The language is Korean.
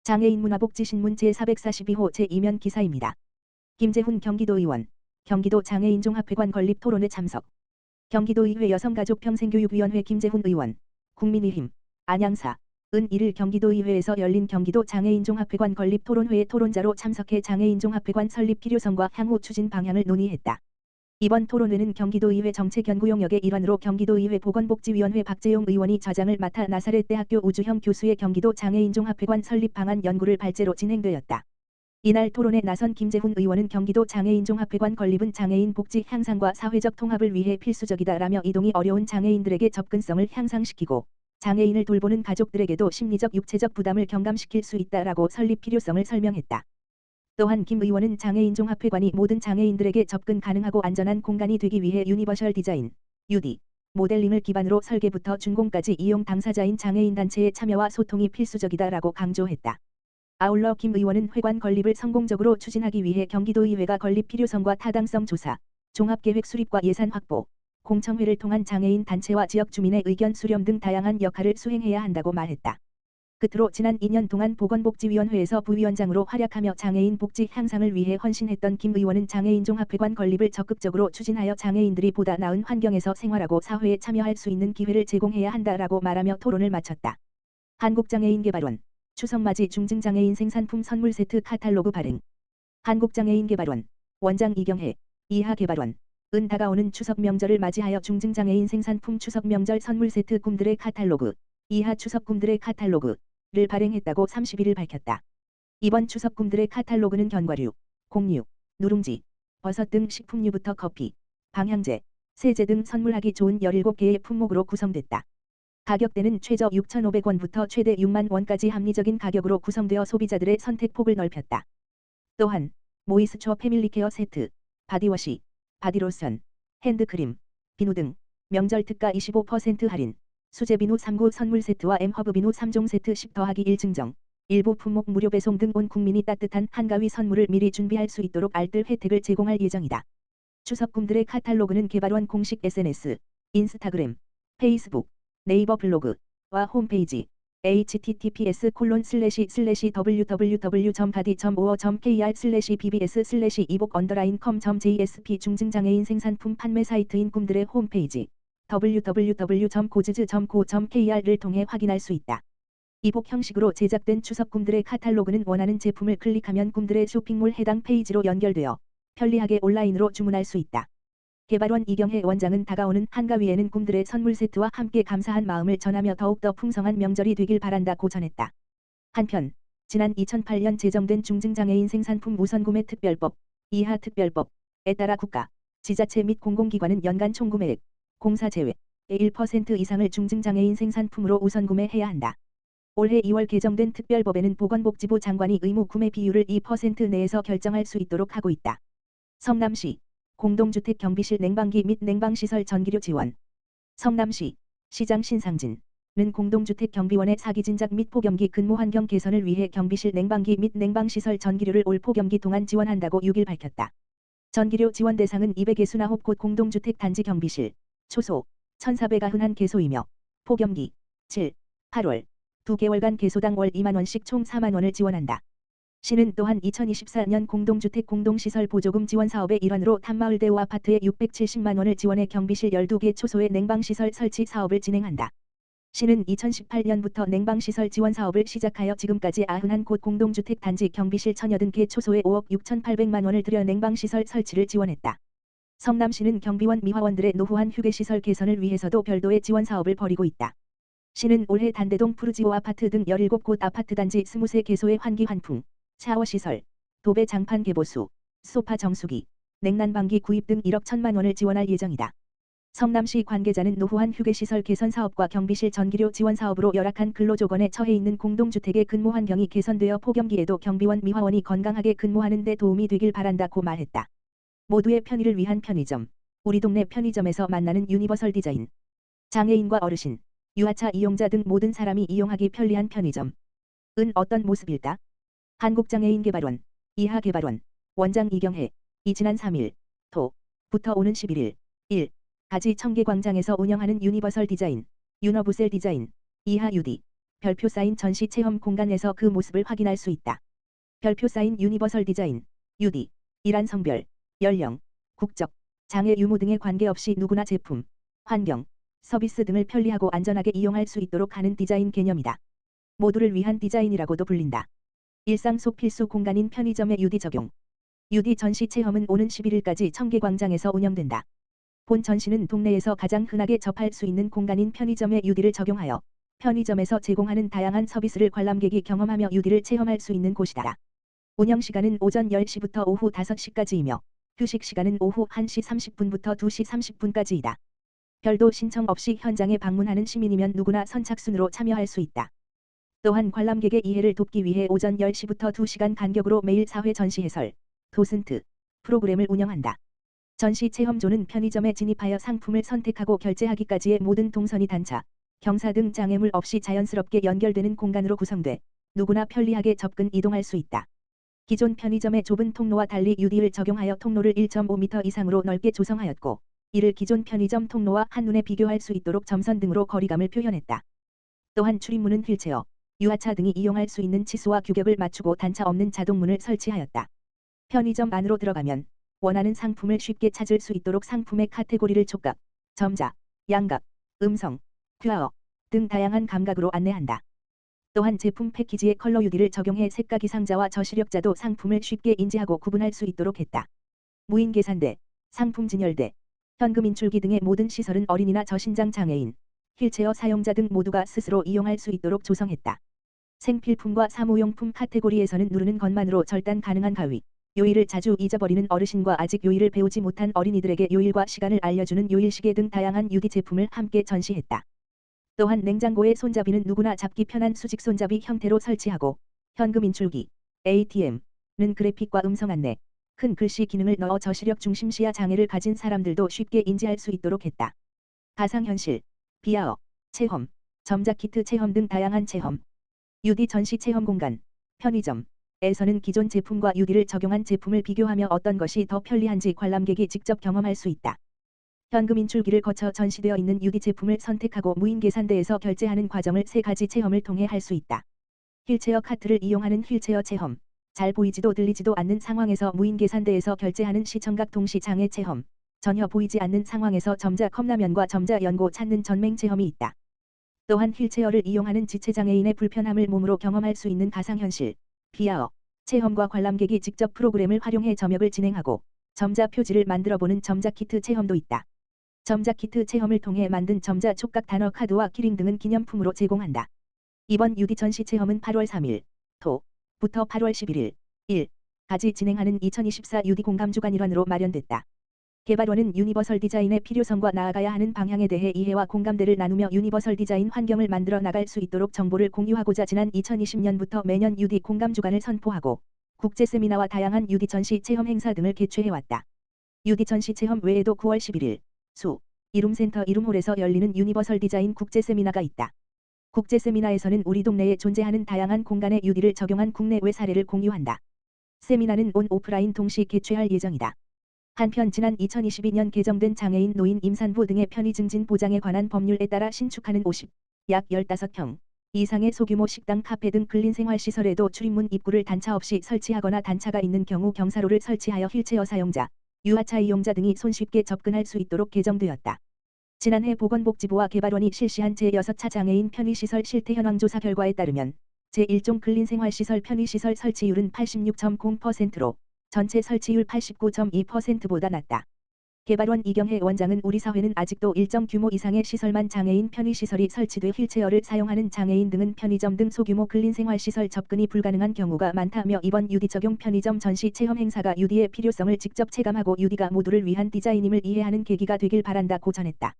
장애인 문화복지신문 제442호 제2면 기사입니다. 김재훈 경기도의원, 경기도 장애인종합회관 건립 토론회 참석. 경기도의회 여성가족평생교육위원회 김재훈 의원, 국민의힘, 안양사, 은 1일 경기도의회에서 열린 경기도 장애인종합회관 건립 토론회에 토론자로 참석해 장애인종합회관 설립 필요성과 향후 추진 방향을 논의했다. 이번 토론회는 경기도의회 정책연구용역의 일환으로 경기도의회 보건복지위원회 박재용 의원이 좌장을 맡아 나사렛대학교 우주형 교수의 경기도 장애인종합회관 설립 방안 연구를 발제로 진행되었다. 이날 토론에 나선 김재훈 의원은 경기도 장애인종합회관 건립은 장애인 복지 향상과 사회적 통합을 위해 필수적이다라며 이동이 어려운 장애인들에게 접근성을 향상시키고 장애인을 돌보는 가족들에게도 심리적 육체적 부담을 경감시킬 수 있다라고 설립 필요성을 설명했다. 또한 김 의원은 장애인종합회관이 모든 장애인들에게 접근 가능하고 안전한 공간이 되기 위해 유니버셜 디자인, UD, 모델링을 기반으로 설계부터 준공까지 이용 당사자인 장애인단체의 참여와 소통이 필수적이다라고 강조했다. 아울러 김 의원은 회관 건립을 성공적으로 추진하기 위해 경기도의회가 건립 필요성과 타당성 조사, 종합계획 수립과 예산 확보, 공청회를 통한 장애인 단체와 지역 주민의 의견 수렴 등 다양한 역할을 수행해야 한다고 말했다. 끝으로 지난 2년 동안 보건복지위원회에서 부위원장으로 활약하며 장애인 복지 향상을 위해 헌신했던 김 의원은 장애인종합회관 건립을 적극적으로 추진하여 장애인들이 보다 나은 환경에서 생활하고 사회에 참여할 수 있는 기회를 제공해야 한다라고 말하며 토론을 마쳤다. 한국장애인개발원, 추석맞이 중증장애인 생산품 선물 세트 카탈로그 발행. 한국장애인개발원, 원장 이경혜, 이하개발원, 은 다가오는 추석 명절을 맞이하여 중증장애인 생산품 추석 명절 선물 세트 꿈들의 카탈로그, 이하 추석 꿈들의 카탈로그를 발행했다고 31일 밝혔다. 이번 추석 꿈들의 카탈로그는 견과류, 곡류, 누룽지, 버섯 등 식품류부터 커피, 방향제, 세제 등 선물하기 좋은 17개의 품목으로 구성됐다. 가격대는 최저 6,500원부터 최대 6만 원까지 합리적인 가격으로 구성되어 소비자들의 선택폭을 넓혔다. 또한 모이스처 패밀리케어 세트, 바디워시, 바디로션, 핸드크림, 비누 등 명절 특가 25% 할인, 수제비누 3구 선물 세트와 M허브 비누 3종 세트 10더하기1 증정, 일부 품목 무료 배송 등 온 국민이 따뜻한 한가위 선물을 미리 준비할 수 있도록 알뜰 혜택을 제공할 예정이다. 추석 꿈들의 카탈로그는 개발원 공식 SNS, 인스타그램, 페이스북, 네이버 블로그와 홈페이지 https://www.badi.co.kr/bbs/이복_com.jsp 중증장애인 생산품 판매 사이트인 꿈들의 홈페이지 www.고즈즈.co.kr을 통해 확인할 수 있다. 이복 형식으로 제작된 추석 꿈들의 카탈로그는 원하는 제품을 클릭하면 꿈들의 쇼핑몰 해당 페이지로 연결되어 편리하게 온라인으로 주문할 수 있다. 개발원 이경혜 원장은 다가오는 한가위에는 꿈들의 선물 세트와 함께 감사한 마음을 전하며 더욱더 풍성한 명절이 되길 바란다고 전했다. 한편 지난 2008년 제정된 중증장애인 생산품 우선구매 특별법, 이하 특별법에 따라 국가, 지자체 및 공공기관은 연간 총구매액, 공사 제외의 1% 이상을 중증장애인 생산품으로 우선구매해야 한다. 올해 2월 개정된 특별법에는 보건복지부 장관이 의무 구매 비율을 2% 내에서 결정할 수 있도록 하고 있다. 성남시 공동주택 경비실 냉방기 및 냉방시설 전기료 지원. 성남시 시장 신상진은 공동주택 경비원의 사기진작 및 폭염기 근무 환경 개선을 위해 경비실 냉방기 및 냉방시설 전기료를 올 폭염기 동안 지원한다고 6일 밝혔다. 전기료 지원 대상은 269곳 공동주택 단지 경비실, 초소 1,491개소이며 폭염기 7, 8월 2개월간 개소당 월 2만원씩 총 4만원을 지원한다. 시는 또한 2024년 공동주택 공동시설 보조금 지원 사업의 일환으로 탐마을대우 아파트에 670만 원을 지원해 경비실 12개 초소의 냉방시설 설치 사업을 진행한다. 시는 2018년부터 냉방시설 지원 사업을 시작하여 지금까지 91곳 공동주택 단지 경비실 1,080개 초소에 5억 6,800만 원을 들여 냉방시설 설치를 지원했다. 성남시는 경비원 미화원들의 노후한 휴게시설 개선을 위해서도 별도의 지원 사업을 벌이고 있다. 시는 올해 단대동 푸르지오 아파트 등 17곳 아파트 단지 23개소의 환기 환풍, 샤워시설, 도배 장판 개보수, 소파 정수기, 냉난방기 구입 등 1억 1,000만 원을 지원할 예정이다. 성남시 관계자는 노후한 휴게시설 개선 사업과 경비실 전기료 지원 사업으로 열악한 근로조건에 처해 있는 공동주택의 근무 환경이 개선되어 폭염기에도 경비원 미화원이 건강하게 근무하는 데 도움이 되길 바란다고 말했다. 모두의 편의를 위한 편의점, 우리 동네 편의점에서 만나는 유니버설 디자인. 장애인과 어르신, 유아차 이용자 등 모든 사람이 이용하기 편리한 편의점. 은 어떤 모습일까? 한국장애인개발원, 이하개발원, 원장 이경혜, 지난 3일, 부터 오는 11일, 1. 가지 청계광장에서 운영하는 유니버설 디자인, 유너부셀 디자인, 이하 UD, 별표 쌓인 전시 체험 공간에서 그 모습을 확인할 수 있다. 별표 쌓인 유니버설 디자인, UD, 이란 성별, 연령, 국적, 장애 유무 등에 관계없이 누구나 제품, 환경, 서비스 등을 편리하고 안전하게 이용할 수 있도록 하는 디자인 개념이다. 모두를 위한 디자인이라고도 불린다. 일상 속 필수 공간인 편의점의 UD 적용. UD 전시 체험은 오는 11일까지 청계광장에서 운영된다. 본 전시는 동네에서 가장 흔하게 접할 수 있는 공간인 편의점의 UD를 적용하여 편의점에서 제공하는 다양한 서비스를 관람객이 경험하며 UD를 체험할 수 있는 곳이다. 운영 시간은 오전 10시부터 오후 5시까지이며 휴식 시간은 오후 1시 30분부터 2시 30분까지이다. 별도 신청 없이 현장에 방문하는 시민이면 누구나 선착순으로 참여할 수 있다. 또한 관람객의 이해를 돕기 위해 오전 10시부터 2시간 간격으로 매일 4회 전시 해설, 도슨트 프로그램을 운영한다. 전시 체험존은 편의점에 진입하여 상품을 선택하고 결제하기까지의 모든 동선이 단차, 경사 등 장애물 없이 자연스럽게 연결되는 공간으로 구성돼 누구나 편리하게 접근 이동할 수 있다. 기존 편의점의 좁은 통로와 달리 UD를 적용하여 통로를 1.5m 이상으로 넓게 조성하였고 이를 기존 편의점 통로와 한눈에 비교할 수 있도록 점선 등으로 거리감을 표현했다. 또한 출입문은 휠체어, 유아차 등이 이용할 수 있는 치수와 규격을 맞추고 단차 없는 자동문을 설치하였다. 편의점 안으로 들어가면 원하는 상품을 쉽게 찾을 수 있도록 상품의 카테고리를 촉각, 점자, 양각, 음성, QR 등 다양한 감각으로 안내한다. 또한 제품 패키지에 컬러 UD를 적용해 색각이 상자와 저시력자도 상품을 쉽게 인지하고 구분할 수 있도록 했다. 무인 계산대, 상품 진열대, 현금 인출기 등의 모든 시설은 어린이나 저신장 장애인, 휠체어 사용자 등 모두가 스스로 이용할 수 있도록 조성했다. 생필품과 사무용품 카테고리에서는 누르는 것만으로 절단 가능한 가위, 요일을 자주 잊어버리는 어르신과 아직 요일을 배우지 못한 어린이들에게 요일과 시간을 알려주는 요일시계 등 다양한 UD 제품을 함께 전시했다. 또한 냉장고의 손잡이는 누구나 잡기 편한 수직 손잡이 형태로 설치하고 현금 인출기, ATM는 그래픽과 음성 안내, 큰 글씨 기능을 넣어 저시력 중심 시야 장애를 가진 사람들도 쉽게 인지할 수 있도록 했다. 가상현실, VR, 체험, 점자키트 체험 등 다양한 체험. UD 전시 체험 공간, 편의점에서는 기존 제품과 UD를 적용한 제품을 비교하며 어떤 것이 더 편리한지 관람객이 직접 경험할 수 있다. 현금 인출기를 거쳐 전시되어 있는 UD 제품을 선택하고 무인 계산대에서 결제하는 과정을 3가지 체험을 통해 할 수 있다. 휠체어 카트를 이용하는 휠체어 체험, 잘 보이지도 들리지도 않는 상황에서 무인 계산대에서 결제하는 시청각 동시 장애 체험, 전혀 보이지 않는 상황에서 점자 컵라면과 점자 연고 찾는 전맹 체험이 있다. 또한 휠체어를 이용하는 지체장애인의 불편함을 몸으로 경험할 수 있는 가상현실, VR, 체험과 관람객이 직접 프로그램을 활용해 점역을 진행하고 점자 표지를 만들어보는 점자키트 체험도 있다. 점자키트 체험을 통해 만든 점자 촉각 단어 카드와 키링 등은 기념품으로 제공한다. 이번 UD 전시 체험은 8월 3일 토부터 8월 11일 일까지 진행하는 2024 UD 공감주간 일환으로 마련됐다. 개발원은 유니버설 디자인의 필요성과 나아가야 하는 방향에 대해 이해와 공감대를 나누며 유니버설 디자인 환경을 만들어 나갈 수 있도록 정보를 공유하고자 지난 2020년부터 매년 UD 공감주간을 선포하고 국제 세미나와 다양한 UD 전시 체험 행사 등을 개최해왔다. UD 전시 체험 외에도 9월 11일 이룸센터 이룸홀에서 열리는 유니버설 디자인 국제 세미나가 있다. 국제 세미나에서는 우리 동네에 존재하는 다양한 공간에 UD를 적용한 국내외 사례를 공유한다. 세미나는 온 오프라인 동시 개최할 예정이다. 한편 지난 2022년 개정된 장애인 노인 임산부 등의 편의 증진 보장에 관한 법률에 따라 신축하는 약 15평 이상의 소규모 식당, 카페 등 근린생활시설에도 출입문 입구를 단차 없이 설치하거나 단차가 있는 경우 경사로를 설치하여 휠체어 사용자, 유아차 이용자 등이 손쉽게 접근할 수 있도록 개정되었다. 지난해 보건복지부와 개발원이 실시한 제6차 장애인 편의시설 실태 현황 조사 결과에 따르면 제1종 근린생활시설 편의시설 설치율은 86.0%로 전체 설치율 89.2%보다 낮다. 개발원 이경혜 원장은 우리 사회는 아직도 일정 규모 이상의 시설만 장애인 편의시설이 설치돼 휠체어를 사용하는 장애인 등은 편의점 등 소규모 근린생활시설 접근이 불가능한 경우가 많다며 이번 UD 적용 편의점 전시 체험 행사가 UD의 필요성을 직접 체감하고 UD가 모두를 위한 디자인임을 이해하는 계기가 되길 바란다고 전했다.